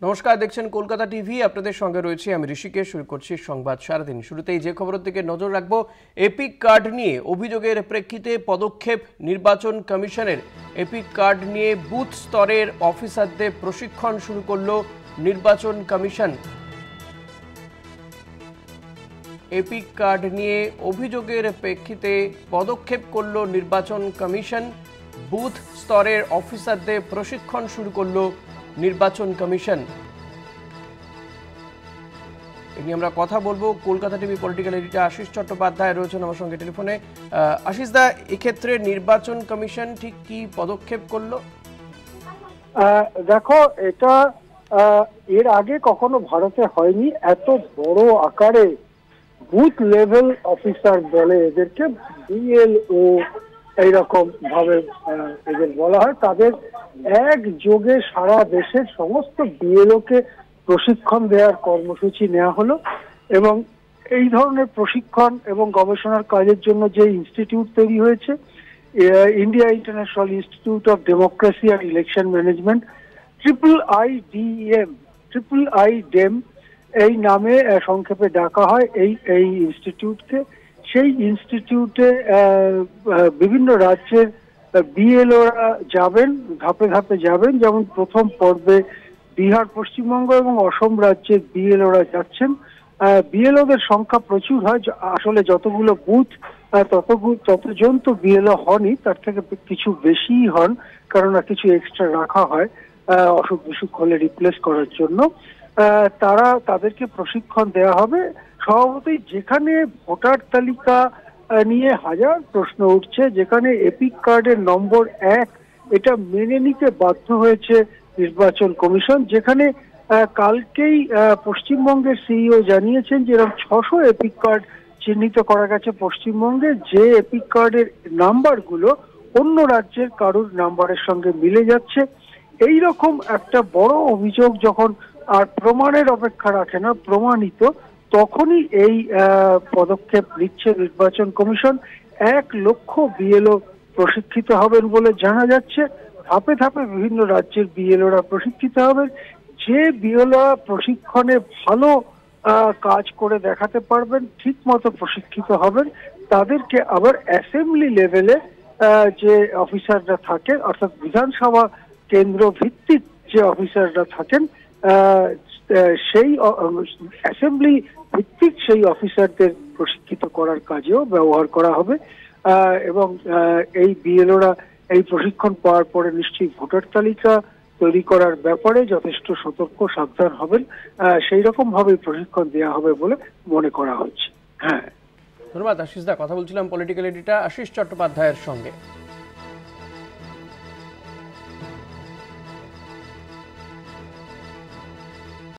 নমস্কার, দেখছেন কলকাতা টিভি। আপনাদের সঙ্গে রয়েছে আমি ঋষিকেশ। শুরু করছি সংবাদ সারাদিন। শুরুতেই যে খবরের দিকে নজর রাখবো, এপিক কার্ড নিয়ে অভিযোগের প্রেক্ষিতে পদক্ষেপ নির্বাচন কমিশনের। এপিক কার্ড নিয়ে বুথ স্তরের অফিসারদের প্রশিক্ষণ শুরু করল নির্বাচন কমিশন। এপিক কার্ড নিয়ে অভিযোগের প্রেক্ষিতে পদক্ষেপ করল নির্বাচন কমিশন। বুথ স্তরের অফিসারদের প্রশিক্ষণ শুরু করল নির্বাচন কমিশন। এ নিয়ে আমরা কথা বলবো। Kolkata TV political editor Ashis Chattopadhyay রয়েছেন আমার সঙ্গে টেলিফোনে। আশিস দা, এক্ষেত্রে নির্বাচন কমিশন ঠিক কি পদক্ষেপ করলো? দেখো, এটা এর আগে কখনো ভারতে হয়নি। এত বড় আকারে বুথ লেভেল অফিসার বলে এদেরকে, বিএলও এইরকম ভাবে এদের বলা হয়। তাদের একযোগে সারা দেশের সমস্ত বিএলও কে প্রশিক্ষণ দেওয়ার কর্মসূচি নেওয়া হলো। এবং এই ধরনের প্রশিক্ষণ এবং গবেষণার কাজের জন্য যে ইনস্টিটিউট তৈরি হয়েছে, India international institute of democracy and election management, IIIDEM এই নামে সংক্ষেপে ডাকা হয় এই ইনস্টিটিউটকে। সেই ইনস্টিটিউটে বিভিন্ন রাজ্যের বিএলওরা যাবেন, ধাপে ধাপে যাবেন। যেমন প্রথম পর্বে বিহার, পশ্চিমবঙ্গ এবং অসম রাজ্যের বিএলওরা যাচ্ছেন। বিএলওদের সংখ্যা প্রচুর হয়, আসলে যতগুলো বুথ ততজন তো বিএলও হনই, তার থেকে কিছু বেশিই হন, কেননা কিছু এক্সট্রা রাখা হয় অসুখ বিসুখ হলে রিপ্লেস করার জন্য। তাদেরকে প্রশিক্ষণ দেওয়া হবে। স্বভাবতই যেখানে ভোটার তালিকা নিয়ে হাজার প্রশ্ন উঠছে, যেখানে এপিক কার্ডের নম্বর 1 এটা মেনে নিতে বাধ্য হয়েছে নির্বাচন কমিশন, যেখানে কালকেই পশ্চিমবঙ্গের সিইও জানিয়েছেন যে এরকম 600 এপিক কার্ড চিহ্নিত করা গেছে পশ্চিমবঙ্গে, যে এপিক কার্ডের নাম্বারগুলো অন্য রাজ্যের কারুর নাম্বারের সঙ্গে মিলে যাচ্ছে। এই রকম একটা বড় অভিযোগ যখন আর প্রমাণের অপেক্ষা রাখে না, প্রমাণিত, তখনই এই পদক্ষেপ নিচ্ছে নির্বাচন কমিশন। 1 লক্ষ বিএলও প্রশিক্ষিত হবেন বলে জানা যাচ্ছে। ধাপে ধাপে বিভিন্ন রাজ্যের বিএলওরা প্রশিক্ষিত হবেন। যে বিএলওরা প্রশিক্ষণে ভালো কাজ করে দেখাতে পারবেন, ঠিক মতো প্রশিক্ষিত হবেন, তাদেরকে আবার অ্যাসেম্বলি লেভেলে যে অফিসাররা থাকেন, অর্থাৎ বিধানসভা কেন্দ্র ভিত্তিক যে অফিসাররা থাকেন, সেই অ্যাসেম্বলি ভিত্তিক সেই অফিসারদের প্রশিক্ষিত করার কাজেও ব্যবহার করা হবে। এবং এই বিএলওরা এই প্রশিক্ষণ পাওয়ার পরে নিশ্চয়ই ভোটার তালিকা তৈরি করার ব্যাপারে যথেষ্ট সতর্ক সাবধান হবেন। সেই রকম ভাবে প্রশিক্ষণ দেওয়া হবে বলে মনে করা হচ্ছে। হ্যাঁ, ধন্যবাদ আশিস দা। কথা বলছিলাম পলিটিক্যাল এডিটর আশিস চট্টোপাধ্যায়ের সঙ্গে।